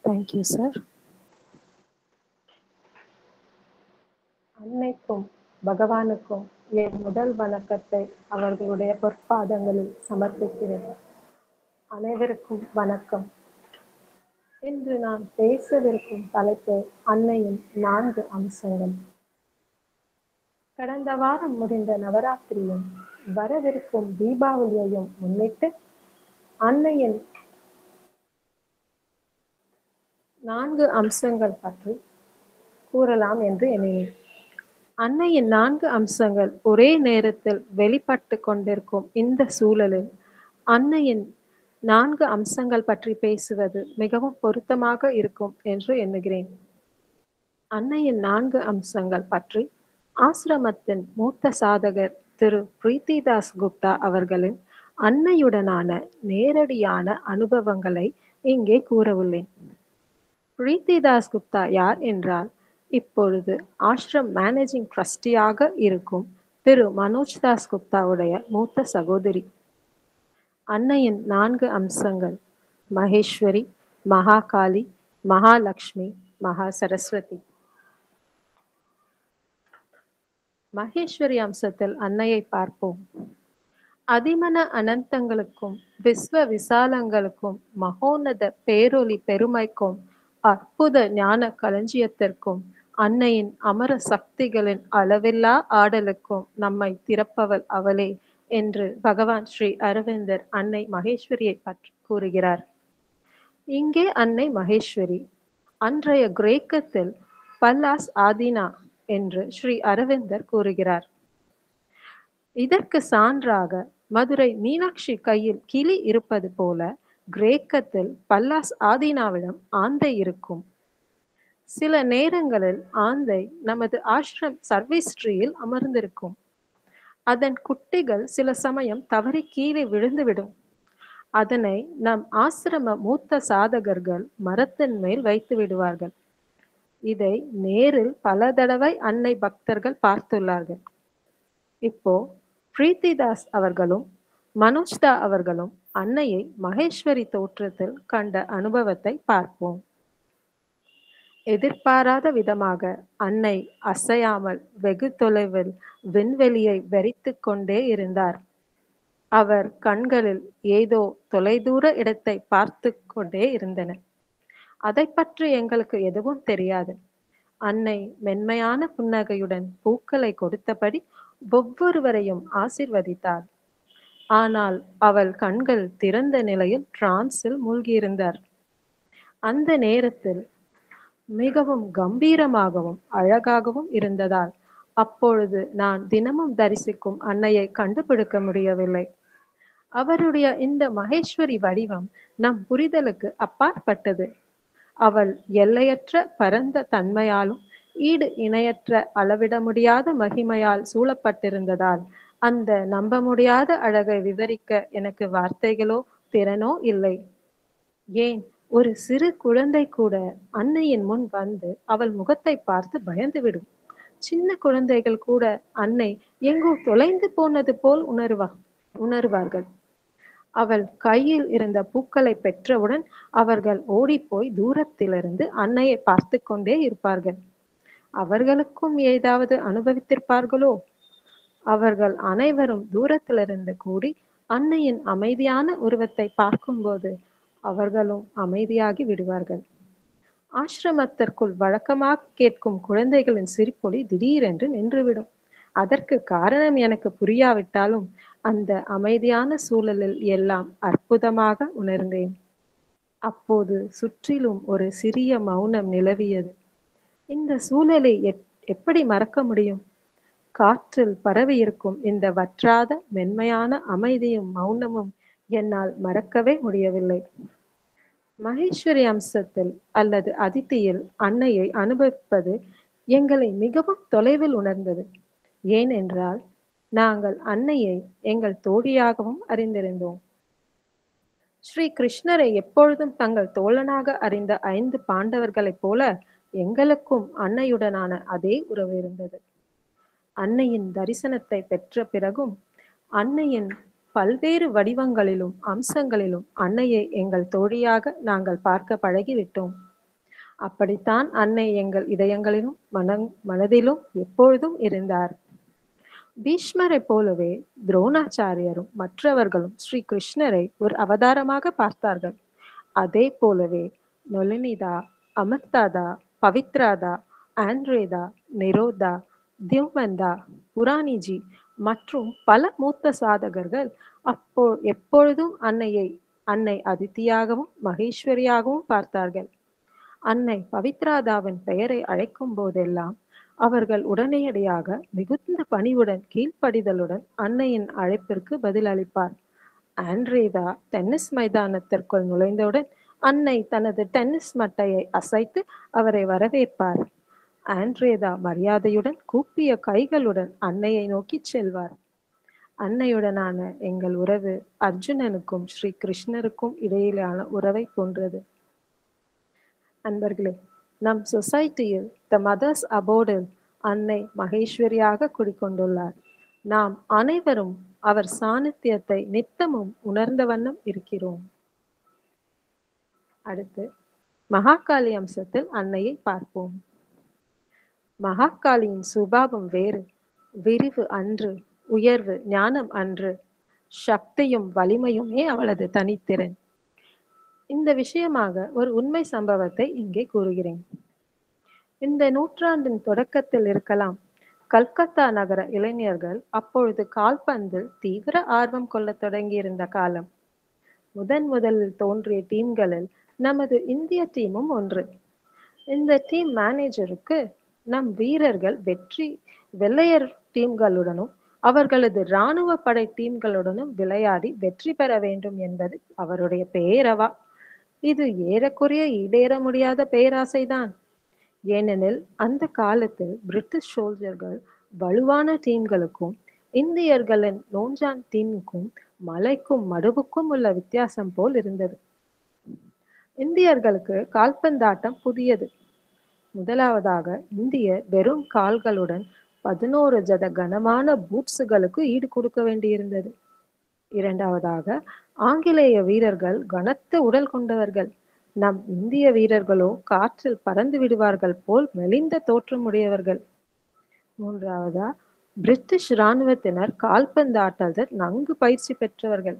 Thank you sir. அன்னைக்கும் பகவானுக்கும் என் முதல் வணக்கத்தை அவர்களுடைய பொற்பாதங்களில் சமர்ப்பிக்கிறேன். அனைவருக்கும் வணக்கம். இன்று நான் பேசவிருக்கும் தலைப்பு அன்னையின் 4 அம்சங்கள். கடந்த வாரம் முடிந்த நவராத்திரியும் வரவிருக்கும் தீபாவளியையும் முன்னிட்டு அன்னையின் 4 அம்சங்கள் பற்றி கூறலாம் என்று எண்ணினேன். அன்னையின் 4 அம்சங்கள் ஒரே நேரத்தில் வெளிப்பட்டு கொண்டிருக்கும் இந்த சூழலில் அன்னையின் 4 அம்சங்கள் பற்றி பேசுவது மிகவும் பொருத்தமாக இருக்கும் என்று எண்ணுகிறேன். அன்னையின் 4 அம்சங்கள் பற்றி ஆசிரமத்தின் மூத்த சாதகர் திரு பிரீத்திதாஸ் குப்தா அவர்களின் அன்னையுடனான நேரடியான அனுபவங்களை இங்கே கூறவுள்ளேன். பிரீத்திதாஸ் குப்தா யார் என்றால், இப்பொழுது ஆஷ்ரம் மேனேஜிங் ட்ரஸ்டியாக இருக்கும் திரு மனோஜ்தாஸ் குப்தாவுடைய மூத்த சகோதரி. அன்னையின் 4 அம்சங்கள் மகேஸ்வரி, மகாகாளி, மகாலட்சுமி, மகா சரஸ்வதி. மகேஸ்வரி அம்சத்தில் அன்னையை பார்ப்போம். அதிமன அனந்தங்களுக்கும் விஸ்வ விசாலங்களுக்கும் மகோன்னத பேரொளி பெருமைக்கும் அற்புத ஞான களஞ்சியத்திற்கும் அன்னையின் அமர சக்திகளின் அளவில்லா ஆடலுக்கும் நம்மை திறப்பவள் அவளே என்று பகவான் ஸ்ரீ அரவிந்தர் அன்னை மகேஸ்வரியை பற்றி கூறுகிறார். இங்கே அன்னை மகேஸ்வரி அன்றைய கிரேக்கத்தில் பல்லாஸ் ஆதினா என்று ஸ்ரீ அரவிந்தர் கூறுகிறார். இதற்கு சான்றாக மதுரை மீனாட்சி கையில் கிளி இருப்பது போல கிரேக்கத்தில் பல்லாஸ் ஆதினாவிடம் ஆந்தை இருக்கும். சில நேரங்களில் ஆந்தை நமது ஆஷ்ரம் சர்வீஸ் ட்ரீயில் அமர்ந்திருக்கும். அதன் குட்டிகள் சில சமயம் தவறி கீழே விழுந்துவிடும். அதனை நம் ஆசிரம மூத்த சாதகர்கள் மரத்தின் மேல் வைத்து விடுவார்கள். இதை நேரில் பல தடவை அன்னை பக்தர்கள் பார்த்துள்ளார்கள். இப்போ பிரீத்திதாஸ் அவர்களும் மனோஜ்தா அவர்களும் அன்னையை மகேஸ்வரி தோற்றத்தில் கண்ட அனுபவத்தை பார்ப்போம். எதிர்பாராத விதமாக அன்னை அசையாமல் வெகு தொலைவில் விண்வெளியை வெறித்து கொண்டே இருந்தார். அவர் கண்களில் ஏதோ தொலைதூர இடத்தை பார்த்து கொண்டே இருந்தன. அதை பற்றி எங்களுக்கு எதுவும் தெரியாது. அன்னை மென்மையான புன்னகையுடன் பூக்களை கொடுத்தபடி ஒவ்வொருவரையும் ஆசிர்வதித்தார். ஆனால் அவள் கண்கள் திறந்த நிலையில் டிரான்ஸில் மூழ்கியிருந்தார். அந்த நேரத்தில் மிகவும் கம்பீரமாகவும் அழகாகவும் இருந்ததால் அப்பொழுது நான் தினமும் தரிசிக்கும் அன்னையை கண்டுபிடிக்க முடியவில்லை. அவருடைய இந்த மகேஸ்வரி வடிவம் நம் புரிதலுக்கு அப்பாற்பட்டது. அவள் எல்லையற்ற பரந்த தன்மையாலும் ஈடு இணையற்ற அளவிட முடியாத மகிமையால் சூழப்பட்டிருந்ததால் அந்த நம்ப முடியாத அழகை விவரிக்க எனக்கு வார்த்தைகளோ திறனோ இல்லை. ஏன் ஒரு சிறு குழந்தை கூட அன்னையின் முன் வந்து அவள் முகத்தை பார்த்து பயந்துவிடும். சின்ன குழந்தைகள் கூட அன்னை எங்கோ தொலைந்து போனது போல் உணர்வார்கள். அவள் கையில் இருந்த பூக்களை பெற்றவுடன் அவர்கள் ஓடிப்போய் தூரத்திலிருந்து அன்னையை பார்த்து கொண்டே இருப்பார்கள். அவர்களுக்கும் ஏதாவது அனுபவித்திருப்பார்களோ? அவர்கள் அனைவரும் தூரத்திலிருந்து கூடி அன்னையின் அமைதியான உருவத்தை பார்க்கும்போது அவர்களும் அமைதியாகி விடுவார்கள். ஆசிரமத்திற்குள் வழக்கமாக கேட்கும் குழந்தைகளின் சிரிப்பொலி திடீரென்று நின்றுவிடும். அதற்கு காரணம் எனக்கு புரியாவிட்டாலும் அந்த அமைதியான சூழலில் எல்லாம் அற்புதமாக உணர்ந்தேன். அப்போது சுற்றிலும் ஒரு சிறிய மௌனம் நிலவியது. இந்த சூழலை எப்படி மறக்க முடியும்? காற்றில் பரவி இருக்கும் இந்த வற்றாத மென்மையான அமைதியும் மௌனமும் என்னால் மறக்கவே முடியவில்லை. மகேஸ்வரி அம்சத்தில் அல்லது அதித்தியில் அன்னையை அனுபவிப்பது எங்களை மிகவும் தொலைவில் உணர்ந்தது. ஏனென்றால் நாங்கள் அன்னையை எங்கள் தோழியாகவும் அறிந்திருந்தோம். ஸ்ரீ கிருஷ்ணரை எப்பொழுதும் தங்கள் தோழனாக அறிந்த 5 பாண்டவர்களைப் போல எங்களுக்கும் அன்னையுடனான அதே உறவு இருந்தது. அன்னையின் தரிசனத்தை பெற்ற பிறகும் அன்னையின் பல்வேறு வடிவங்களிலும் அம்சங்களிலும் அன்னையை எங்கள் தோழியாக நாங்கள் பார்க்க பழகிவிட்டோம். அப்படித்தான் அன்னை எங்கள் இதயங்களிலும் மனதிலும் எப்பொழுதும் இருந்தார். பீஷ்மரைப் போலவே துரோணாச்சாரியரும் மற்றவர்களும் ஸ்ரீ கிருஷ்ணரை ஒரு அவதாரமாக பார்த்தார்கள். அதே போலவே நொலினிதா, அமர்தாதா, பவித்ராதா, ஆண்ட்ரேதா, நிரோதா, திவ்மந்தா, புராணிஜி மற்றும் பல மூத்த சாதகர்கள் எப்பொழுதும் அன்னை அதித்தியாகவும் மகேஸ்வரியாகவும் பார்த்தார்கள். அன்னை பவித்ராதாவின் பெயரை அழைக்கும் போதெல்லாம் அவர்கள் உடனடியாக மிகுந்த பணிவுடன் கீழ்ப்படிதலுடன் அன்னையின் அழைப்பிற்கு பதிலளிப்பார். ஆண்ட்ரேதா டென்னிஸ் மைதானத்திற்குள் நுழைந்தவுடன் அன்னை தனது டென்னிஸ் மட்டையை அசைத்து அவரை வரவேற்பார். ஆண்ட்ரேதா மரியாதையுடன் கூப்பிய கைகளுடன் அன்னையை நோக்கிச் செல்வார். அன்னையுடனான எங்கள் உறவு அர்ஜுனனுக்கும் ஸ்ரீ கிருஷ்ணருக்கும் இடையிலான உறவை போன்றது. அன்பர்களே, நம் சொசைட்டியில் த மதர்ஸ் அபோர்டில் அன்னை மகேஸ்வரியாக குடிக்கொண்டுள்ளார். நாம் அனைவரும் அவர் சாநித்தியத்தை நித்தமும் உணர்ந்த வண்ணம் இருக்கிறோம். அடுத்து மகாகாளி அம்சத்தில் அன்னையை பார்ப்போம். மகாகாளியின் சுபாவம் வேறு. விரிவு அன்று, உயர்வு ஞானம் அன்று, சக்தியும் வலிமையுமே அவளது தனித்திறன். இந்த விஷயமாக ஒரு உண்மை சம்பவத்தை இங்கே கூறுகிறேன். இந்த நூற்றாண்டின் தொடக்கத்தில் இருக்கலாம். கல்கத்தா நகர இளைஞர்கள் அப்பொழுது கால்பந்தில் தீவிர ஆர்வம் கொள்ளத் தொடங்கியிருந்த காலம். முதலில் தோன்றிய டீம்களில் நமது இந்திய டீமும் ஒன்று. இந்த டீம் மேனேஜருக்கு நம் வீரர்கள் வெள்ளையர் டீம்களுடனும் அவர்களது இராணுவ படை டீம்களுடனும் விளையாடி வெற்றி பெற வேண்டும் என்பது அவருடைய பேரவா. இது ஏறக்குறைய ஈடேற முடியாத பேராசைதான். ஏனெனில் அந்த காலத்தில் பிரிட்டிஷ் சோல்ஜர்கள் வலுவான டீம்களுக்கும் இந்தியர்களின் நோஞ்சான் டீமுக்கும் மலைக்கும் மடுவுக்கும் உள்ள வித்தியாசம் போல் இருந்தது. இந்தியர்களுக்கு கால்பந்தாட்டம் புதியது. முதலாவதாக இந்தியர் வெறும் கால்களுடன் 11 ஜத கனமான பூட்ஸுகளுக்கு ஈடு கொடுக்க வேண்டியிருந்தது. இரண்டாவதாக ஆங்கிலேய வீரர்கள் கனத்த உடல் கொண்டவர்கள். நம் இந்திய வீரர்களோ காற்றில் பறந்து விடுவார்கள் போல் மெலிந்த தோற்றமுடையவர்கள். மூன்றாவதா பிரிட்டிஷ் இராணுவத்தினர் கால்பந்தாட்டத்தில் நன்கு பயிற்சி பெற்றவர்கள்.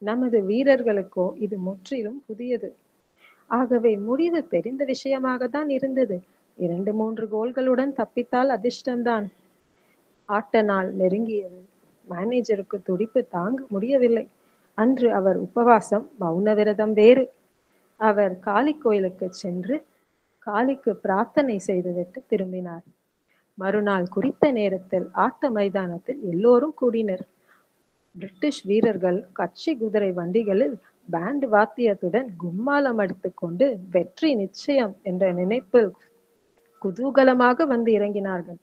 நமது வீரர்களுக்கோ இது முற்றிலும் புதியது. ஆகவே முடிவு தெரிந்த விஷயமாக தான் இருந்தது. 2-3 கோல்களுடன் தப்பித்தால் அதிர்ஷ்டம்தான். ஆட்ட நாள் நெருங்கியது. மேனேஜருக்கு துடிப்பு தாங்க முடியவில்லை. அன்று அவர் உபவாசம், மௌன விரதம் வேறு. அவர் காளி கோயிலுக்கு சென்று காளிக்கு பிரார்த்தனை செய்துவிட்டு திரும்பினார். மறுநாள் குறித்த நேரத்தில் ஆட்ட மைதானத்தில் எல்லோரும் கூடினர். பிரிட்டிஷ் வீரர்கள் கட்சி குதிரை வண்டிகளில் பேண்ட் வாத்தியத்துடன் கும்மாலம் அடித்துக் கொண்டு வெற்றி நிச்சயம் என்ற நினைப்பில் குதூகலமாக வந்து இறங்கினார்கள்.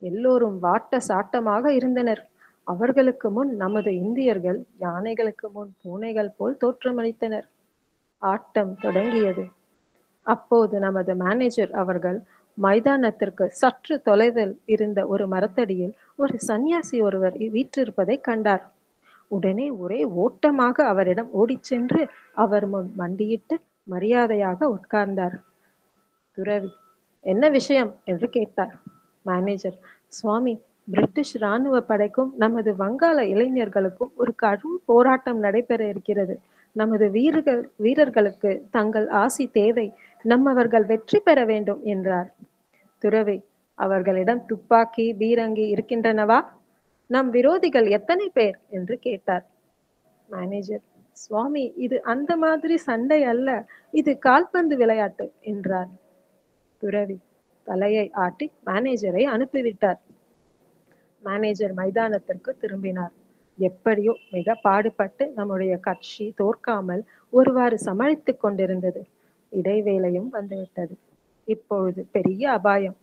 எல்லோரும் வாட்ட சாட்டமாக இருந்தனர். அவர்களுக்கு முன் நமது இந்தியர்கள் யானைகளுக்கு முன் பூனைகள் போல் தோற்றமளித்தனர். ஆட்டம் தொடங்கியது. அப்போது நமது மேனேஜர் அவர்கள் மைதானத்திற்கு சற்று தொலைவில் இருந்த ஒரு மரத்தடியில் ஒரு சன்னியாசி ஒருவர் வீற்றிருப்பதை கண்டார். உடனே ஒரே ஓட்டமாக அவரிடம் ஓடிச் சென்று அவர் முன் மண்டியிட்டு மரியாதையாக உட்கார்ந்தார். துறவி, என்ன விஷயம் என்று கேட்டார். மேனேஜர், சுவாமி, பிரிட்டிஷ் இராணுவ படைக்கும் நமது வங்காள இளைஞர்களுக்கும் ஒரு கடும் போராட்டம் நடைபெற இருக்கிறது. நமது வீரர்களுக்கு தங்கள் ஆசி தேவை. நம்மவர்கள் வெற்றி பெற வேண்டும் என்றார். துறவி, அவர்களிடம் துப்பாக்கி பீரங்கி இருக்கின்றனவா? நம் விரோதிகள் எத்தனை பேர் என்று கேட்டார். மேனேஜர், சுவாமி, இது அந்த மாதிரி சண்டை அல்ல, இது கால்பந்து விளையாட்டு என்றார். துறவி தலையை ஆட்டி மேனேஜரை அனுப்பிவிட்டார். மேனேஜர் மைதானத்திற்கு திரும்பினார். எப்படியோ மிக பாடுபட்டு நம்முடைய கட்சி தோற்காமல் ஒருவாறு சமாளித்துக் கொண்டிருந்தது. இடைவேளையும் வந்துவிட்டது. இப்பொழுது பெரிய அபாயம்.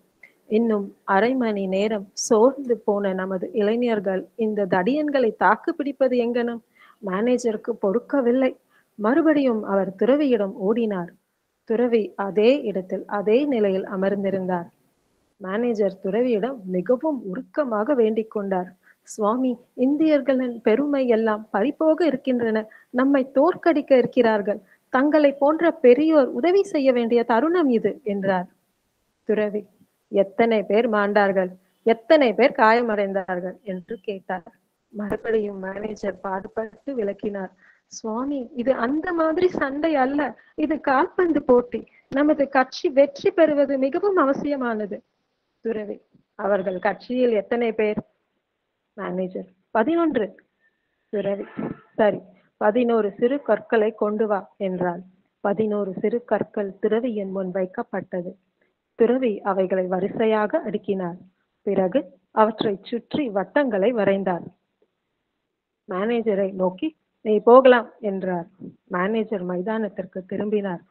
இன்னும் அரை மணி நேரம் சோர்ந்து போன நமது இளைஞர்கள் இந்த தடியன்களை தாக்கு பிடிப்பது எங்கனம்? மேனேஜருக்கு பொறுக்கவில்லை. மறுபடியும் அவர் துறவியிடம் ஓடினார். துறவி அதே இடத்தில் அதே நிலையில் அமர்ந்திருந்தார். மேனேஜர் துறவியிடம் மிகவும் உருக்கமாக வேண்டிக் கொண்டார். சுவாமி, இந்தியர்களின் பெருமை எல்லாம் பறிபோக இருக்கின்றன. நம்மை தோற்கடிக்க இருக்கிறார்கள். தங்களை போன்ற பெரியோர் உதவி செய்ய வேண்டிய தருணம் இது என்றார். துறவி, எத்தனை பேர் மாண்டார்கள், எத்தனை பேர் காயமடைந்தார்கள் என்று கேட்டார். மறுபடியும் மேனேஜர் பாடுபட்டு விளக்கினார். சுவாமி, இது அந்த மாதிரி சண்டை அல்ல, இது கால்பந்து போட்டி. நமது கட்சி வெற்றி பெறுவது மிகவும் அவசியமானது. துறவி, அவர்கள் கட்சியில் எத்தனை பேர்? மேனேஜர், 11. துறவி, சரி, 11 சிறு கற்களை கொண்டு வா என்றாள். 11 சிறு கற்கள் துறவியின் முன் வைக்கப்பட்டது. துறவி அவைகளை வரிசையாக அடுக்கினார். பிறகு அவற்றை சுற்றி வட்டங்களை வரைந்தார். மேனேஜரை நோக்கி, நீ போகலாம் என்றார். மேனேஜர் மைதானத்திற்கு திரும்பினார்.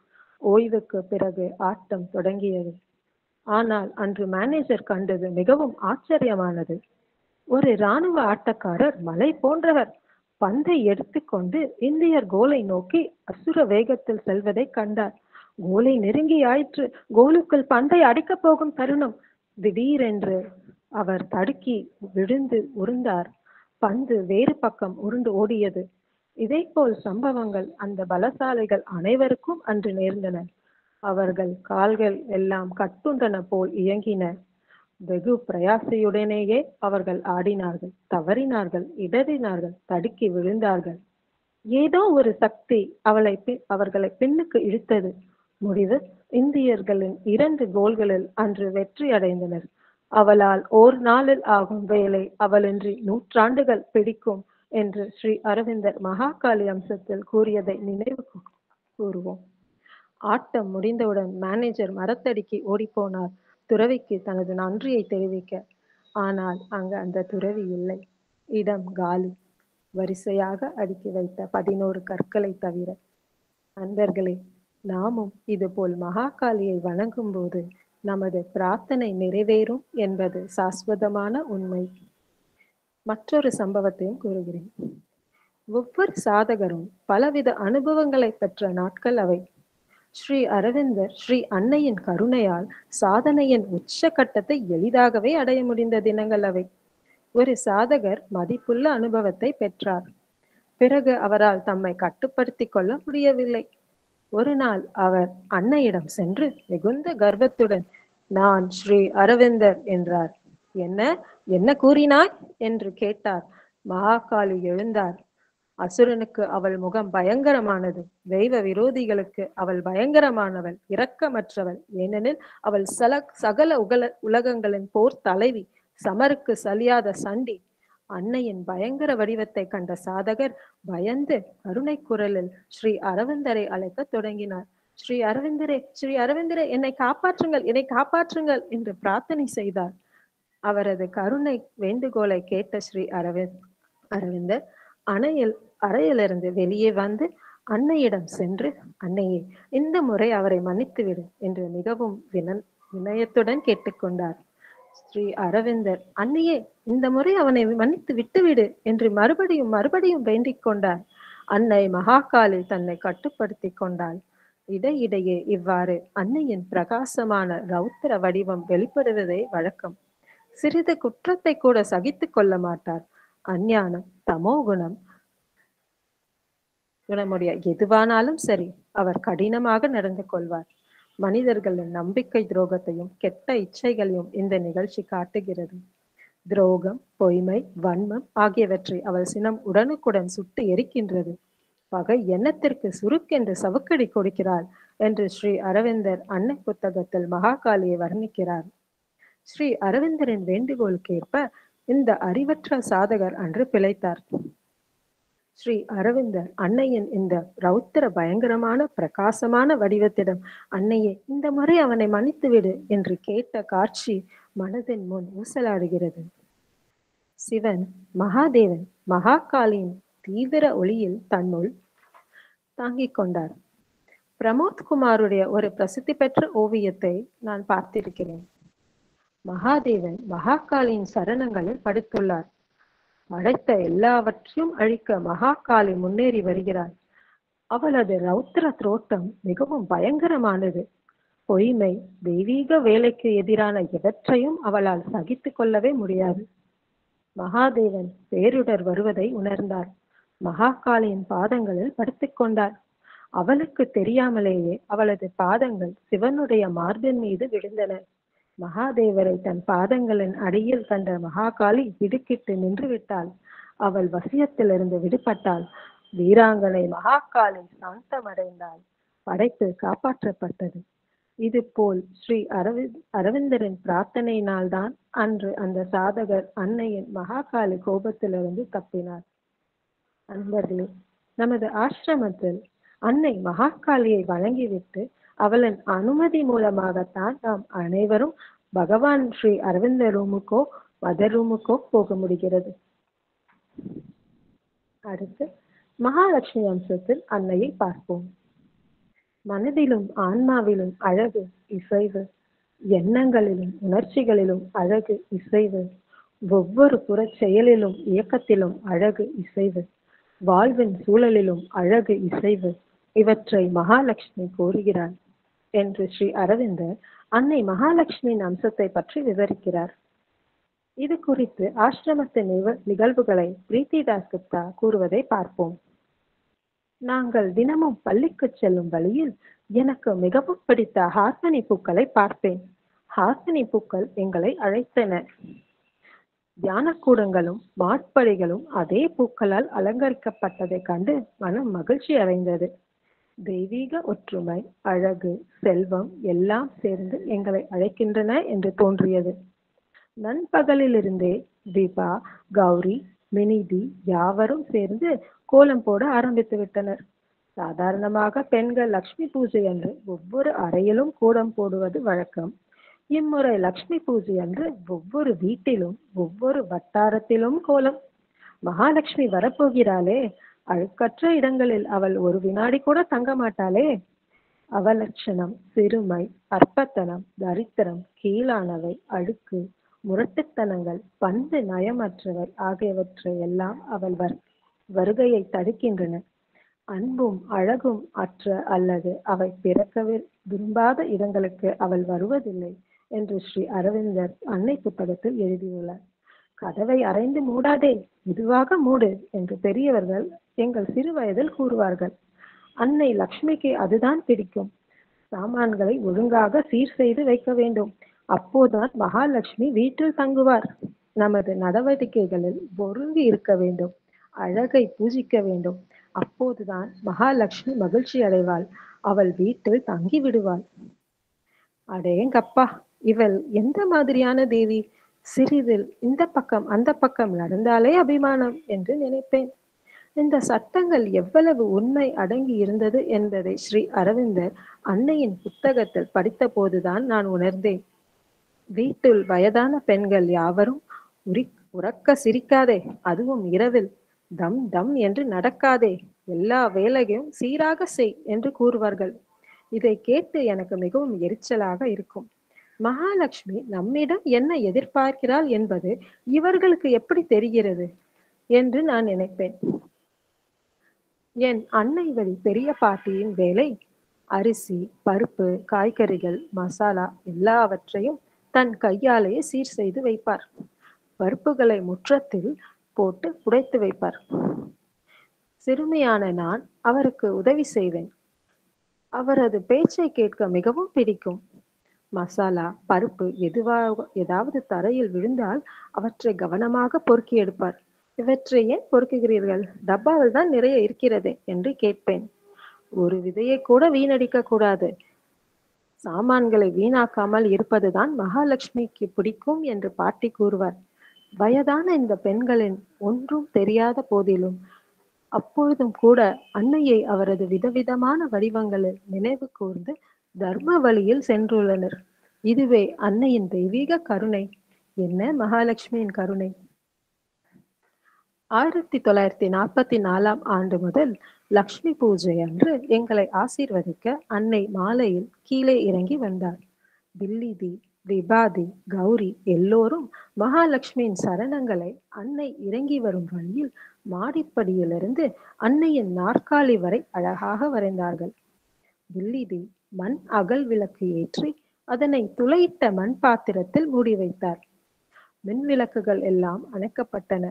ஓய்வுக்கு பிறகு ஆட்டம் தொடங்கியது. ஆனால் அன்று மேனேஜர் கண்டது மிகவும் ஆச்சரியமானது. ஒரு இராணுவ ஆட்டக்காரர் மலை போன்றவர் பந்தை எடுத்துக்கொண்டு இந்தியர் கோலை நோக்கி அசுர வேகத்தில் செல்வதை கண்டார். கோலை நெருங்கி ஆயிற்று. கோலுக்குள் பந்தை அடிக்கப் போகும் தருணம். திடீரென்று அவர் தடுக்கி விழுந்து உருண்டார். பந்து வேறு பக்கம் உருண்டு ஓடியது. இதே போல் சம்பவங்கள் அந்த பலசாலிகள் அனைவருக்கும் அன்று நேர்ந்தன. அவர்கள் கால்கள் எல்லாம் கட்டுண்டன போல் இயங்கின. வெகு பிரயாசையுடனேயே அவர்கள் ஆடினார்கள், தவறினார்கள், இடறினார்கள், தடுக்கி விழுந்தார்கள். ஏதோ ஒரு சக்தி அவர்களை பின்னுக்கு இழுத்தது. முடிவு, இந்தியர்களின் 2 கோல்களில் அன்று வெற்றி அடைந்தனர். அவளால் ஓர் நாளில் ஆகும் வேலை அவளின்றி நூற்றாண்டுகள் பிடிக்கும் என்று ஸ்ரீ அரவிந்தர் மகாகாளி அம்சத்தில் கூறியதை நினைவு கூறுவோம். ஆட்டம் முடிந்தவுடன் மேனேஜர் மரத்தடிக்கு ஓடிப்போனார், துறவிக்கு தனது நன்றியை தெரிவிக்க. ஆனால் அங்கு அந்த துறவி இல்லை. இடம் காலி. வரிசையாக அடுக்கி வைத்த 11 கற்களை தவிர. நண்பர்களே, நாமும் இதுபோல் மகாகாளியை வணங்கும் போது நமது பிரார்த்தனை நிறைவேறும் என்பது சாஸ்வதமான உண்மை. மற்றொரு சம்பவத்தையும் கூறுகிறேன். ஒவ்வொரு சாதகரும் பலவித அனுபவங்களை பெற்ற நாட்கள் அவை. ஸ்ரீ அரவிந்தர் ஸ்ரீ அன்னையின் கருணையால் சாதனையின் உச்சகட்டத்தை எளிதாகவே அடைய முடிந்த தினங்கள் அவை. ஒரு சாதகர் மதிப்புள்ள அனுபவத்தை பெற்றார். பிறகு அவரால் தம்மை கட்டுப்படுத்தி கொள்ள முடியவில்லை. ஒரு நாள் அவர் அன்னையிடம் சென்று மிகுந்த கர்வத்துடன், நான் ஸ்ரீ அரவிந்தர் என்றார். என்ன என்ன கூறினாய் என்று கேட்டார். மகாகாளி எழுந்தார். அசுரனுக்கு அவள் முகம் பயங்கரமானது. தெய்வ விரோதிகளுக்கு அவள் பயங்கரமானவள், இரக்கமற்றவள். ஏனெனில் அவள் சகல உலகங்களின் போர் தலைவி, சமருக்கு சலியாத சண்டி. அன்னையின் பயங்கர வடிவத்தை கண்ட சாதகர் பயந்து கருணை குரலில் ஸ்ரீ அரவிந்தரை அழைக்க தொடங்கினார். ஸ்ரீ அரவிந்தரே, ஸ்ரீ அரவிந்தரே, என்னை காப்பாற்றுங்கள், என்னை காப்பாற்றுங்கள் என்று பிரார்த்தனை செய்தார். அவரது கருணை வேண்டுகோளை கேட்ட ஸ்ரீ அரவிந்தர் அறையிலிருந்து வெளியே வந்து அன்னையிடம் சென்று, அன்னையே, இந்த முறை அவரை மன்னித்துவிடு என்று மிகவும் வினயத்துடன் கேட்டுக்கொண்டார். ஸ்ரீ அரவிந்தர், அன்னையே, இந்த முறை அவனை மன்னித்து விட்டுவிடு என்று மறுபடியும் வேண்டிக் கொண்டார். அன்னை மகாகாளி தன்னை கட்டுப்படுத்தி கொண்டாள். இடையிடையே இவ்வாறு அன்னையின் பிரகாசமான ரௌத்திர வடிவம் வெளிப்படுவதே வழக்கம். சிறிது குற்றத்தை கூட சகித்துக் கொள்ள மாட்டார். அஞ்ஞானம், தமோகுணம், குணமுடைய எதுவானாலும் சரி, அவர் கடினமாக நடந்து கொள்வார். மனிதர்களின் நம்பிக்கை துரோகத்தையும் கெட்ட இச்சைகளையும் இந்த நிகழ்ச்சி காட்டுகிறது. துரோகம், பொய்மை, வன்மம் ஆகியவற்றை அவள் சினம் உடனுக்குடன் சுட்டு எரிக்கின்றது. பகை எண்ணத்திற்கு சுருக்கென்று சவுக்கடி கொடுக்கிறாள் என்று ஸ்ரீ அரவிந்தர் அன்னை புத்தகத்தில் மகாகாளியை வர்ணிக்கிறார். ஸ்ரீ அரவிந்தரின் வேண்டுகோளுக்கேற்ப இந்த அறிவற்ற சாதகர் அன்று பிழைத்தார். ஸ்ரீ அரவிந்தர் அன்னையின் இந்த ரௌத்திர பயங்கரமான பிரகாசமான வடிவத்திடம், அன்னையே, இந்த முறை அவனை மன்னித்துவிடு என்று கேட்ட காட்சி மனதின் முன் ஊசலாடுகிறது. சிவன் மகாதேவன் மகாகாளியின் தீவிர ஒளியில் தன்னுள் தாங்கிக் கொண்டார். பிரமோத் குமாருடைய ஒரு பிரசித்தி பெற்ற ஓவியத்தை நான் பார்த்திருக்கிறேன். மகாதேவன் மகாகாளியின் சரணங்களில் படுத்துள்ளார். படைத்த எல்லாவற்றையும் அழிக்க மகாகாளி முன்னேறி வருகிறாள். அவளது ரௌத்திர தோற்றம் மிகவும் பயங்கரமானது. பொய்மை, தெய்வீக வேலைக்கு எதிரான எவற்றையும் அவளால் சகித்து கொள்ளவே முடியாது. மகாதேவன் பேரிடர் வருவதை உணர்ந்தார். மகாகாளியின் பாதங்களில் படுத்துக் கொண்டார். அவளுக்கு தெரியாமலேயே அவளது பாதங்கள் சிவனுடைய மார்பின் மீது விழுந்தன. மகாதேவரை தன் பாதங்களின் அடியில் கண்ட மகாகாளி திடுக்கிட்டு நின்று விட்டாள். அவள் வசியத்திலிருந்து விடுபட்டாள். வீராங்கனை மகாகாளி சாந்தமடைந்தாள். படைப்பு காப்பாற்றப்பட்டது. இது போல் ஸ்ரீ அரவிந்தரின் பிரார்த்தனையினால்தான் அன்று அந்த சாதகர் அன்னையின் மகாகாளி கோபத்திலிருந்து தப்பினார். அன்பர்களே, நமது ஆசிரமத்தில் அன்னை மகாகாளியை வணங்கிவிட்டு அவளின் அனுமதி மூலமாகத்தான் நாம் அனைவரும் பகவான் ஸ்ரீ அரவிந்த ரூமுக்கோ மதர் ரூமுக்கோ போக முடிகிறது. அடுத்து மகாலட்சுமி அம்சத்தில் அன்னையை பார்ப்போம். மனதிலும் ஆன்மாவிலும் அழகு இசைவு, எண்ணங்களிலும் உணர்ச்சிகளிலும் அழகு இசைவு, ஒவ்வொரு புற செயலிலும் இயக்கத்திலும் அழகு இசைவு, வாழ்வின் சூழலிலும் அழகு இசைவு, இவற்றை மகாலட்சுமி கோருகிறார் என்று ஸ்ரீ அரவிந்தர் அன்னை மகாலட்சுமியின் அம்சத்தை பற்றி விவரிக்கிறார். இது குறித்து ஆசிரமத்தின் நிகழ்வுகளை பிரீத்திதாஸ் குப்தா கூறுவதை பார்ப்போம். நாங்கள் தினமும் பள்ளிக்கு செல்லும் வழியில் எனக்கு மிகவும் பிடித்த ஹார்மனி பூக்களை பார்ப்பேன். ஹார்மனி பூக்கள் எங்களை அழைத்தன. தியானக்கூடங்களும் மாட்படிகளும் அதே பூக்களால் அலங்கரிக்கப்பட்டதை கண்டு மனம் மகிழ்ச்சி அடைந்தது. தெய்வீக ஒற்றுமை, அழகு, செல்வம் எல்லாம் சேர்ந்து எங்களை அழைக்கின்றன என்று தோன்றியது. நண்பகலிலிருந்தே தீபா, கௌரி, மினிதி யாவரும் சேர்ந்து கோலம் போட ஆரம்பித்து விட்டனர். சாதாரணமாக பெண்கள் லட்சுமி பூஜை அன்று ஒவ்வொரு அறையிலும் கோலம் போடுவது வழக்கம். இம்முறை லட்சுமி பூஜை அன்று ஒவ்வொரு வீட்டிலும் ஒவ்வொரு வட்டாரத்திலும் கோலம். மகாலட்சுமி வரப்போகிறாளே, அழுக்கற்ற இடங்களில் அவள் ஒரு வினாடி கூட தங்க மாட்டாளே. அவலட்சணம், சிறுமை, அற்பத்தனம், தரித்திரம், கீழானவை, அழுக்கு, முரட்டுத்தனங்கள், பண்பு நயமற்றவை ஆகியவற்றை எல்லாம் அவள் வருகையை தடுக்கின்றன. அன்பும் அழகும் அற்ற அல்லது அவை பிறக்கவே விரும்பாத இடங்களுக்கு அவள் வருவதில்லை என்று ஸ்ரீ அரவிந்தர் அன்னை புத்தகத்தில் எழுதியுள்ளார். கதவை அறைந்து மூடாதே, மெதுவாக மூடு என்று பெரியவர்கள் எங்கள் சிறு வயதில் கூறுவார்கள். அன்னை லக்ஷ்மிக்கு அதுதான் பிடிக்கும். சாமான்களை ஒழுங்காக சீர் செய்து வைக்க வேண்டும். அப்போதுதான் மகாலட்சுமி வீட்டில் தங்குவார். நமது நடவடிக்கைகளில் ஒருங்கு இருக்க வேண்டும். அழகை பூஜிக்க வேண்டும். அப்போதுதான் மகாலட்சுமி மகிழ்ச்சி அடைவாள். அவள் வீட்டில் தங்கி விடுவாள். அடேங்கப்பா, இவள் எந்த மாதிரியான தேவி! சிறிதில் இந்த பக்கம் அந்த பக்கம் நடந்தாலே அபிமானம் என்று நினைப்பேன். இந்த சட்டங்கள் எவ்வளவு உண்மை அடங்கி இருந்தது என்பதை ஸ்ரீ அரவிந்தர் அன்னையின் புத்தகத்தில் படித்த போதுதான் நான் உணர்ந்தேன். வீட்டில் வயதான பெண்கள் யாவரும் உறக்க சிரிக்காதே, அதுவும் இரவில். தம் தம் என்று நடக்காதே, எல்லா வேலையும் சீராக செய் என்று கூறுவார்கள். இதை கேட்டு எனக்கு மிகவும் எரிச்சலாக இருக்கும். மகாலட்சுமி நம்மிடம் என்ன எதிர்பார்க்கிறாள் என்பது இவர்களுக்கு எப்படி தெரிகிறது என்று நான் நினைப்பேன். என் அன்னை வழி பெரிய பாட்டியின் வேலை அரிசி, பருப்பு, காய்கறிகள், மசாலா எல்லாவற்றையும் தன் கையாலேயே சீர் செய்து வைப்பார். பருப்புகளை முற்றத்தில் போட்டு புடைத்து வைப்பார். சிறுமியான நான் அவருக்கு உதவி செய்வேன். அவரது பேச்சை கேட்க மிகவும் பிடிக்கும். மசாலா, பருப்பு ஏதாவது தரையில் விழுந்தால் அவற்றை கவனமாக பொறுக்கி எடுப்பார். இவற்றை ஏன் பொறுக்குகிறீர்கள்? டப்பாவில் தான் நிறைய இருக்கிறது என்று கேட்பேன். ஒரு விதையை கூட வீணடிக்க கூடாது. சாமான்களை வீணாக்காமல் இருப்பதுதான் மகாலட்சுமிக்கு பிடிக்கும் என்று பாட்டி கூறுவார். வயதான இந்த பெண்களின் ஒன்றும் தெரியாத போதிலும் அப்பொழுதும் கூட அன்னையை அவரது விதவிதமான வடிவங்களில் நினைவு கூர்ந்து தர்ம வழியில் சென்றுள்ளனர். இதுவே அன்னையின் தெய்வீக கருணை. என்ன மகாலட்சுமியின் கருணை! 1944 ஆண்டு முதல் லக்ஷ்மி பூஜை அன்று எங்களை ஆசீர்வதிக்க அன்னை மாலையில் கீழே இறங்கி வந்தார். தில்லிதி, விபாதி, கௌரி எல்லோரும் மகாலட்சுமியின் சரணங்களை அன்னை இறங்கி வரும் வழியில் மாடிப்படியிலிருந்து அன்னையின் நாற்காலி வரை அழகாக வரைந்தார்கள். தில்லிதி மண் அகல் விளக்கு ஏற்றி அதனை துளையிட்ட மண் பாத்திரத்தில் மூடி வைத்தார். மின் விளக்குகள் எல்லாம் அணைக்கப்பட்டன.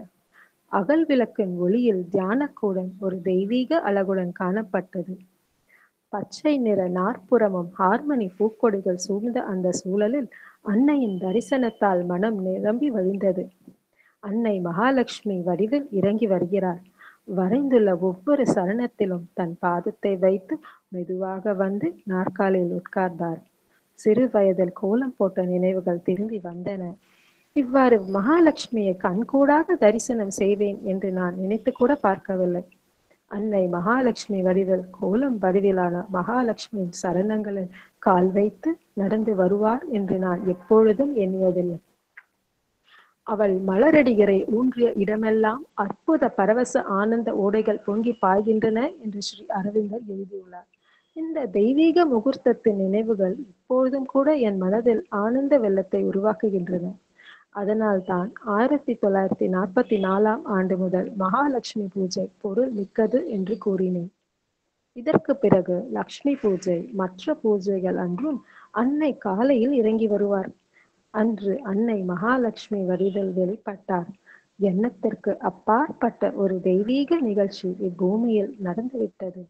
அகல் விளக்கின் ஒளியில் தியானக்கூடம் ஒரு தெய்வீக அழகுடன் காணப்பட்டது. பச்சை நிற நாற்புறமும் ஹார்மனி பூக்கொடிகள் சூழ்ந்த அந்த சூழலில் அன்னையின் தரிசனத்தால் மனம் நிரம்பி வழிந்தது. அன்னை மகாலட்சுமி வடிவில் இறங்கி வருகிறார். வரைந்துள்ள ஒவ்வொரு சரணத்திலும் தன் பாதத்தை வைத்து மெதுவாக வந்து நாற்காலியில் உட்கார்ந்தார். சிறு வயதில் கோலம் போட்ட நினைவுகள் திரும்பி வந்தன. இவ்வாறு மகாலட்சுமியை கண்கூடாக தரிசனம் செய்வேன் என்று நான் நினைத்து கூட பார்க்கவில்லை. அன்னை மகாலட்சுமி வடிவில் கோலம் வடிவிலான மகாலட்சுமியின் சரணங்களில் கால் வைத்து நடந்து வருவார் என்று நான் எப்பொழுதும் எண்ணியதில்லை. அவள் மலரடிகரை ஊன்றிய இடமெல்லாம் அற்புத பரவச ஆனந்த ஓடைகள் பொங்கி பாய்கின்றன என்று ஸ்ரீ அரவிந்தர் எழுதியுள்ளார். இந்த தெய்வீக முகூர்த்தத்தின் நினைவுகள் இப்பொழுதும் கூட என் மனதில் ஆனந்த வெள்ளத்தை உருவாக்குகின்றன. அதனால்தான் 1944 ஆண்டு முதல் மகாலட்சுமி பூஜை பொருள் மிக்கது என்று கூறினேன். இதற்கு பிறகு லக்ஷ்மி பூஜை மற்ற பூஜைகள் அன்றும் அன்னை காலையில் இறங்கி வருவார். அன்று அன்னை மகாலட்சுமி வடிவில் வெளிப்பட்டார். எண்ணத்திற்கு அப்பாற்பட்ட ஒரு தெய்வீக நிகழ்ச்சி இப்பூமியில் நடந்துவிட்டது.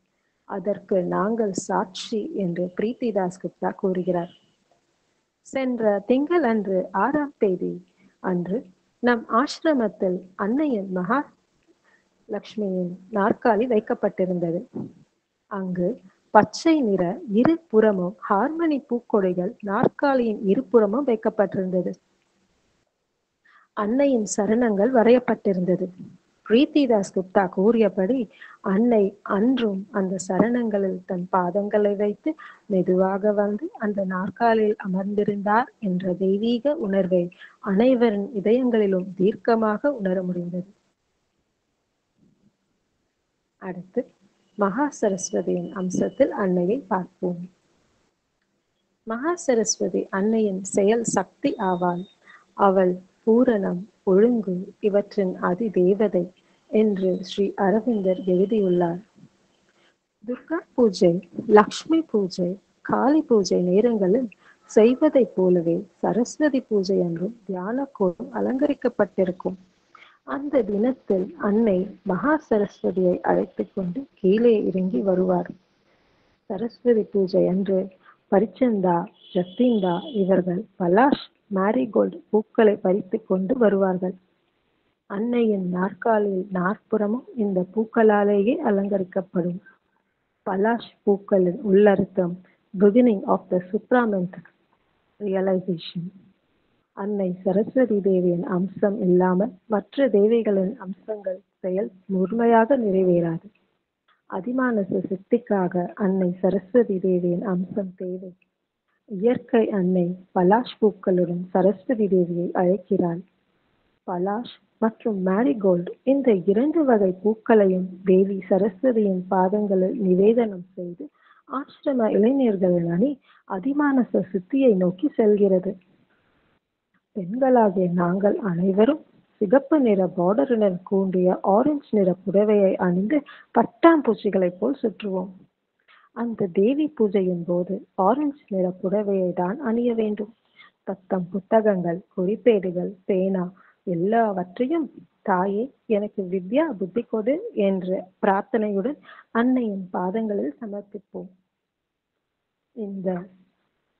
அதற்கு நாங்கள் சாட்சி என்று பிரீத்திதாஸ் குப்தா கூறுகிறார். சென்ற திங்கள் அன்று 6ஆம் தேதி அன்று நம் ஆசிரமத்தில் அன்னையின் மகாலட்சுமியின் நாற்காலி வைக்கப்பட்டிருந்தது. அங்கு பச்சை நிற இருபுறமும் ஹார்மனி பூக்கொடிகள் நாற்காலியின் இருபுறமும் வைக்கப்பட்டிருந்தது. அன்னையின் சரணங்கள் வரையப்பட்டிருந்தது. பிரீத்திதாஸ் குப்தா கூறியபடி அன்னை அன்றும் அந்த சரணங்களில் தன் பாதங்களை வைத்து மெதுவாக வந்து அந்த நாற்காலியில் அமர்ந்திருந்தார் என்ற தெய்வீக உணர்வை அனைவரின் இதயங்களிலும் தீர்க்கமாக உணர முடிந்தது. அடுத்து மகா சரஸ்வதியின் அம்சத்தில் அன்னையை பார்ப்போம். மகா சரஸ்வதி அன்னையின் செயல் சக்தி ஆவாள். அவள் பூரணம், ஒழுங்கு இவற்றின் அதி தேவதை என்று ஸ்ரீ அரவிந்தர் எழுதியுள்ளார். துர்கா பூஜை, லக்ஷ்மி பூஜை, காளி பூஜை நேரங்களில் செய்வதைப் போலவே சரஸ்வதி பூஜை அன்றும் தியான கோலம் அலங்கரிக்கப்பட்டிருக்கும். அந்த தினத்தில் அன்னை மகா சரஸ்வதியை அழைத்து கொண்டு கீழே இறங்கி வருவார். சரஸ்வதி பூஜை அன்று பரிச்சந்தா, ஜத்தீந்தா இவர்கள் பலாஷ், மேரிகோல்டு பூக்களை பறித்து கொண்டு வருவார்கள். அன்னையின் நாற்காலியில் நாற்புறமும் இந்த பூக்களாலேயே அலங்கரிக்கப்படும். பலாஷ் பூக்களின் உள்ளர்த்தம் beginning of the supramental realisation. அன்னை சரஸ்வதி தேவியின் அம்சம் இல்லாமல் மற்ற தேவிகளின் அம்சங்கள் செயல் முழுமையாக நிறைவேறாது. அதிமானச சித்திக்காக அன்னை சரஸ்வதி தேவியின் அம்சம் தேவை. இயற்கை அன்னை பலாஷ் பூக்களுடன் சரஸ்வதி தேவியை அழைக்கிறாள். பலாஷ் மற்றும் மேரிகோல்டு இந்த 2 வகை பூக்களையும் தேவி சரஸ்வதியின் பாதங்களில் நிவேதனம் செய்து ஆசிரம இளைஞர்களின் அணி அதிமானச சித்தியை நோக்கி செல்கிறது. பெண்களாகிய நாங்கள் அனைவரும் சிகப்பு நிற பார்டருடன் கூண்டிய ஆரஞ்சு நிற புடவையை அணிந்து பட்டாம்பூச்சிகளைப் போல் சுற்றுவோம். அந்த தேவி பூஜையின் போது ஆரஞ்சு நிற புடவையை தான் அணிய வேண்டும். தத்தம் புத்தகங்கள், குறிப்பேடுகள், பேனா எல்லாவற்றையும் தாயே எனக்கு வித்யா புத்தி கொடு என்ற பிரார்த்தனையுடன் அன்னையின் பாதங்களில் சமர்ப்பிப்போம். இந்த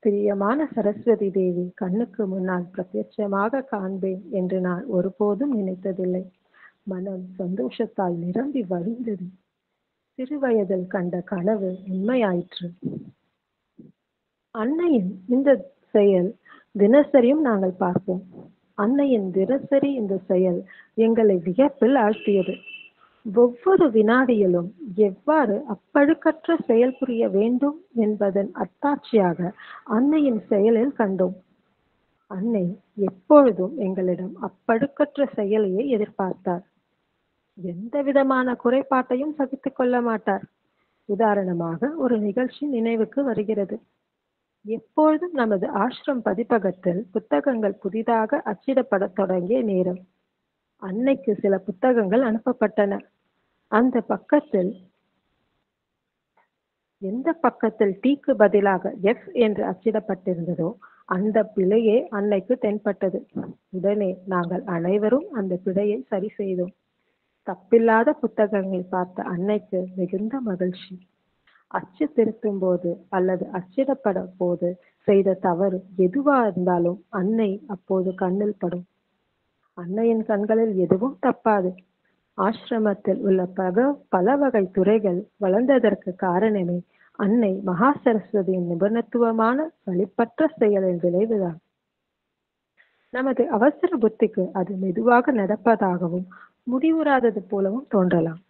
பிரியமான சரஸ்வதி தேவி கண்ணுக்கு முன்னால் பிரத்யட்சமாக காண்பேன் என்று நான் ஒருபோதும் நினைத்ததில்லை. மனம் சந்தோஷத்தால் நிரம்பி வழிந்தது. சிறுவயதில் கண்ட கனவு உண்மையாயிற்று. அன்னையின் இந்த செயல் தினசரியும் நாங்கள் பார்ப்போம். அன்னையின் தினசரி இந்த செயல் எங்களை வியப்பில் ஆழ்த்தியது. ஒவ்வொரு வினாடியிலும் எவ்வாறு அப்பழுக்கற்ற செயல் புரிய வேண்டும் என்பதன் அத்தாட்சியாக அன்னையின் செயலில் கண்டோம். அன்னை எப்பொழுதும் எங்களிடம் அப்பழுக்கற்ற செயலையே எதிர்பார்த்தார். எந்த விதமான குறைபாட்டையும் சகித்துக் கொள்ள மாட்டார். உதாரணமாக ஒரு நிகழ்ச்சி நினைவுக்கு வருகிறது. எப்பொழுதும் நமது ஆசிரம் பதிப்பகத்தில் புத்தகங்கள் புதிதாக அச்சிடப்பட தொடங்கிய நேரம் அன்னைக்கு சில புத்தகங்கள் அனுப்பப்பட்டன. அந்த பக்கத்தில் எந்த பக்கத்தில் டீக்கு பதிலாக எஃப் என்று அச்சிடப்பட்டிருந்ததோ அந்த பிழையே அன்னைக்கு தென்பட்டது. உடனே நாங்கள் அனைவரும் அந்த பிழையை சரி செய்தோம். தப்பில்லாத புத்தகங்களை பார்த்த அன்னைக்கு மிகுந்த மகிழ்ச்சி. அச்சு திருத்தும் போது அல்லது அச்சிடப்பட போது செய்த தவறு எதுவா இருந்தாலும் அன்னை அப்போது கண்ணில் படும். அன்னையின் கண்களில் எதுவும் தப்பாது. ஆசிரமத்தில் உள்ள பல வகை துறைகள் வளர்ந்ததற்கு காரணமே அன்னை மகா சரஸ்வதியின் நிபுணத்துவமான வழிபற்ற செயலின் விளைவுதான். நமது அவசர புத்திக்கு அது மெதுவாக நடப்பதாகவும் முடிவுறாதது போலவும் தோன்றலாம்.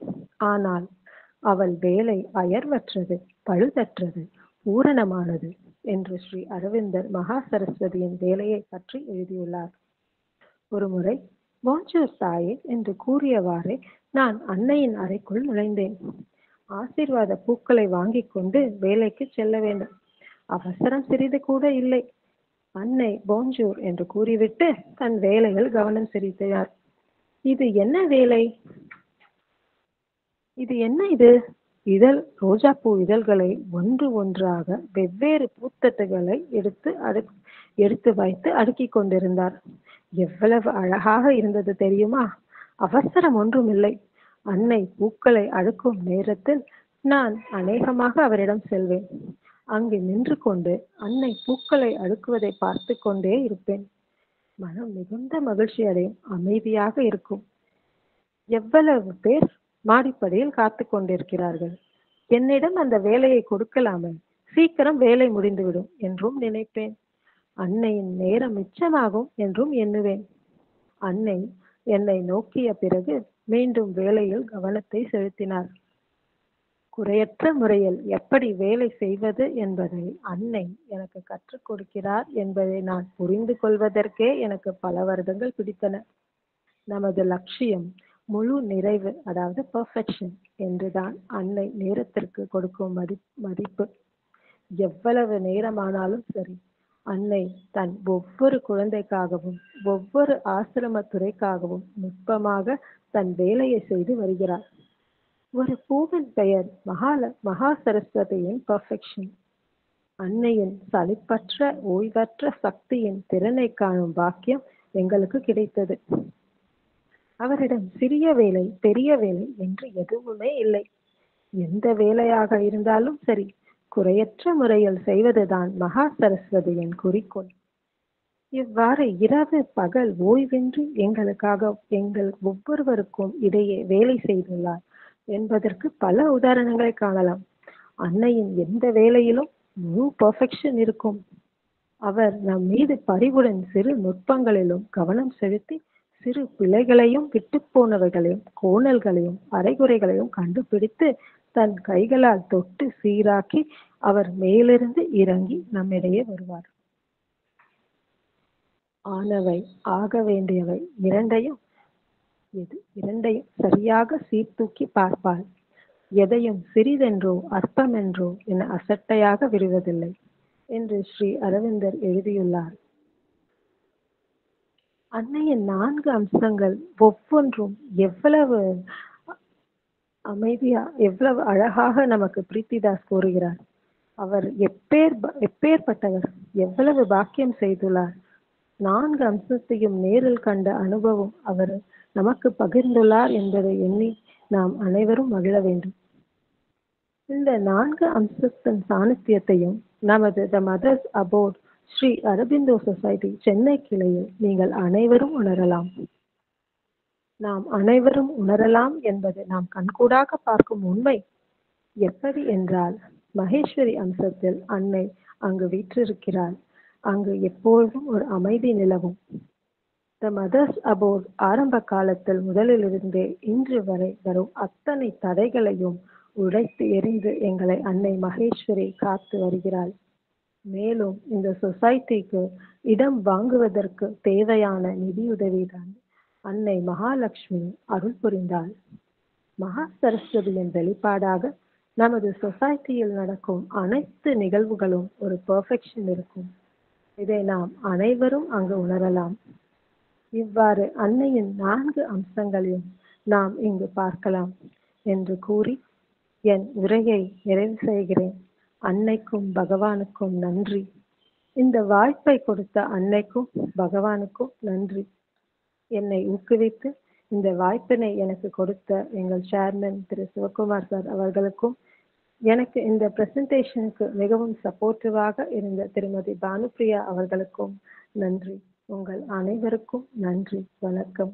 ஆனால் அவள் வேலை அயர்வற்றது, பழுதற்றது, பூரணமானது என்று ஸ்ரீ அரவிந்தர் மகா சரஸ்வதியின் வேலையை பற்றி எழுதியுள்ளார். ஒருமுறை போன்ஜூர் தாயே என்று கூறியவாறே நான் அன்னையின் அறைக்குள் நுழைந்தேன். ஆசீர்வாத பூக்களை வாங்கிக் கொண்டு வேலைக்கு செல்ல வேண்டும். அவசரம் சிறிது கூட இல்லை. அன்னை போன்ஜூர் என்று கூறிவிட்டு தன் வேலையில் கவனம் செலுத்தினார். இது என்ன வேலை? இது என்ன இது? ரோஜாப்பூ இதழ்களை ஒன்று ஒன்றாக வெவ்வேறு பூத்தட்டுகளை எடுத்து வைத்து அடுக்கிக் கொண்டிருந்தார். எவ்வளவு அழகாக இருந்தது தெரியுமா? அவசரம் ஒன்றுமில்லை. அன்னை பூக்களை அடுக்கும் நேரத்தில் நான் அநேகமாக அவரிடம் செல்வேன். அங்கு நின்று கொண்டு அன்னை பூக்களை அடுக்குவதை பார்த்து கொண்டே இருப்பேன். மனம் மிகுந்த மகிழ்ச்சி அடையும், அமைதியாக இருக்கும். எவ்வளவு பேர் மாடிப்படியில் காத்து கொண்டிருக்கிறார்கள். என்னிடம் அந்த வேலையை கொடுக்கலாமே, சீக்கிரம் வேலை முடிந்துவிடும் என்றும் நினைப்பேன். அன்னையின் நேரம் மிச்சமாகும் என்றும் எண்ணுவேன். அன்னை என்னை நோக்கிய பிறகு மீண்டும் வேலையில் கவனத்தை செலுத்தினார். குறையற்ற முறையில் எப்படி வேலை செய்வது என்பதை அன்னை எனக்கு கற்றுக் கொடுக்கிறார் என்பதை நான் புரிந்து கொள்வதற்கே எனக்கு பல வருடங்கள் பிடித்தன. நமது லட்சியம் முழு நிறைவு, அதாவது பெர்ஃபெக்ஷன் என்றுதான் அன்னை நேரத்திற்கு கொடுக்கும் மதிப்பு. எவ்வளவு நேரமானாலும் சரி, அன்னை தன் ஒவ்வொரு குழந்தைக்காகவும் ஒவ்வொரு ஆசிரம துறைக்காகவும் நுட்பமாக தன் வேலையை செய்து வருகிறார். ஒரு பூவின் பெயர் மகா சரஸ்வதியின் பெர்ஃபெக்ஷன். அன்னையின் சலிப்பற்ற ஓய்வற்ற சக்தியின் திறனை காணும் பாக்கியம் எங்களுக்கு கிடைத்தது. அவரிடம் சிறிய வேலை பெரிய வேலை என்று எதுவுமே இல்லை. எந்த வேலையாக இருந்தாலும் சரி, குறையற்ற முறையில் செய்வதுதான் மகா சரஸ்வதியின் குறிக்கோள். இவ்வாறு இரவு பகல் ஓய்வின்றி எங்கள் ஒவ்வொருவருக்கும் இடையே வேலை செய்துள்ளார் என்பதற்கு பல உதாரணங்களை காணலாம். அன்னையின் எந்த வேலையிலும் முழு பெர்ஃபெக்ஷன் இருக்கும். அவர் நம் மீது பரிவுடன் சிறு நுட்பங்களிலும் கவனம் செலுத்தி சிறு பிழைகளையும் விட்டுப்போனவைகளையும் கோணல்களையும் அரைகுறைகளையும் கண்டுபிடித்து தன் கைகளால் தொட்டு சீராக்கி அவர் மேலிருந்து இறங்கி நம்மிடையே வருவார். ஆனவை ஆக வேண்டியவை இரண்டையும் சரியாக சீர்தூக்கி பார்ப்பாள். எதையும் சிறிதென்றோ அற்பமென்றோ என அசட்டையாக விடுவதில்லை என்று ஸ்ரீ அரவிந்தர் எழுதியுள்ளார். அன்னையின் 4 அம்சங்கள் ஒவ்வொன்றும் எவ்வளவு அமைதியா, எவ்வளவு அழகாக நமக்கு பிரீத்திதாஸ் கூறுகிறார். அவர் எப்பேற்பட்டவர், எவ்வளவு பாக்கியம் செய்துள்ளார். 4 அம்சத்தையும் நேரில் கண்ட அனுபவம் அவர் நமக்கு பகிர்ந்துள்ளார் என்பதை எண்ணி நாம் அனைவரும் மகிழ வேண்டும். இந்த 4 அம்சத்தின் சாநித்தியத்தையும் நமது the Mother's abode Sri Aurobindo society Chennai கிளையில் நீங்கள் அனைவரும் உணரலாம். நாம் அனைவரும் உணரலாம் என்பது நாம் கண்கூடாக பார்க்கும் உண்மை. எப்படி என்றால், மகேஸ்வரி அம்சத்தில் அன்னை அங்கு வீற்றிருக்கிறாள். அங்கு எப்பொழுதும் ஒரு அமைதி நிலவும். த மதர்ஸ் அபோர்ட் ஆரம்ப காலத்தில் முதலிலிருந்தே இன்று வரை வரும் அத்தனை தடைகளையும் உடைத்து எறிந்து எங்களை அன்னை மகேஸ்வரி காத்து வருகிறாள். மேலும் இந்த சொசைட்டிக்கு இடம் வாங்குவதற்கு தேவையான நிதியுதவிதான் அன்னை மகாலட்சுமி அருள் புரிந்தாள். மகா சரஸ்வதியின் வெளிப்பாடாக நமது சொசைட்டியில் நடக்கும் அனைத்து நிகழ்வுகளும் ஒரு பெர்ஃபெக்ஷன் இருக்கும். இதை நாம் அனைவரும் அங்கு உணரலாம். இவ்வாறு அன்னையின் 4 அம்சங்களையும் நாம் இங்கு பார்க்கலாம் என்று கூறி என் உரையை நிறைவு செய்கிறேன். அன்னைக்கும் பகவானுக்கும் நன்றி. இந்த வாய்ப்பை கொடுத்த அன்னைக்கும் பகவானுக்கும் நன்றி. என்னை ஊக்குவித்து இந்த வாய்ப்பினை எனக்கு கொடுத்த எங்கள் சேர்மன் திரு சிவகுமார் சார் அவர்களுக்கும் எனக்கு இந்த பிரசன்டேஷனுக்கு மிகவும் சப்போர்ட்டிவாக இருந்த திருமதி பானுப்பிரியா அவர்களுக்கும் நன்றி. உங்கள் அனைவருக்கும் நன்றி. வணக்கம்.